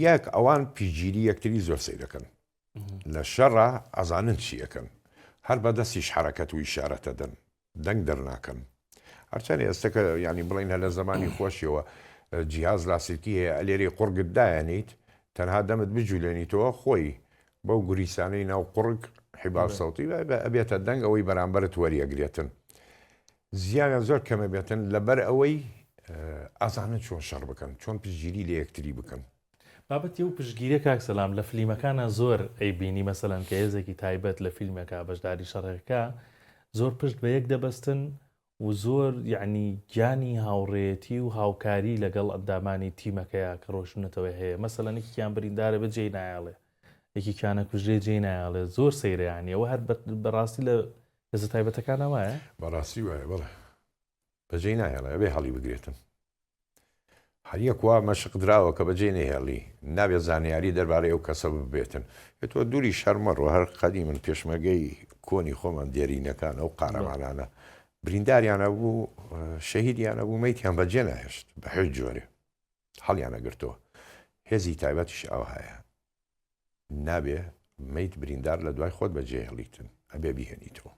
یەک ئەوان پیگیری یەکتری زۆر سەی دەکەن لە شەڕە ئەزانن چیەکەن هەر بەدەستیش حرەکەت و ئیشارەتە دەن دەنگ دەرناکەن هەرچەند ئێستاکە ینی بڵین هە لە زمانی خۆشیەوە جیهاز لاسیکی هەیە ئەلێری قوڕگت دایەنیت تەنها دەمت بجوولێنیتەوە خۆی بەو گوریسانەی ناو قوڕک حیبار سەوتی ئەبێتە دەنگ ئەوەی بەرامبەرت وەریەگرێتن زیانە زۆر کەمە بێتن لەبەر ئەوەی ئازانن چۆن شەڕ بکەن چۆن پشگیری لە یەکتری بکەن بابەتی و پشگیری کاک سەلام لە فلیمەکانە زۆر ئەیبینی مەسەلەن کە هێزێکی تایبەت لە فیلمێکە بەشداری شەڕێکەکە زۆر پشت بە یەک دەبەستن و زۆر یعنی گیانی هاوڕێتی و هاوکاری لەگەڵ ئەندامانی تیمەکەیە کە ڕۆشنەتەوەی هەیە مەسەلەن یەکیان بریندارە بەجێ نایاڵێ یەکیانە کوژرێ جێ نایاڵێ زۆر سەیرەیانی ئەوە هەر بەڕاستی لە هێزە تایبەتەکانە وایە بەڕاستی وایە بڵێ بەجێ نایاڵێ ئەبێ هەڵی بگرێتن هەریەکوا مەشق درراوە کە بەجێ نێهێڵی نابێت زانیاری دەربارەی ئەو کەسە ببێتن بێتەوە دووری شەرمەڕەوە هەر قەدی من پێشمەگەی کۆنی خۆمان دیێرینەکان ئەو قارەمانانە برینداریانە بوو شەهیدیانە بوو مەیتیان بەجێ نایشت بە حێج جۆرێ هەڵیانە گرتەوە هێزی تایبەتیش ئەو هەیە نابێ مەیت بریندار لە دوای خۆت بەجێ هێڵیتن ئەبێ بیهێنیتەوە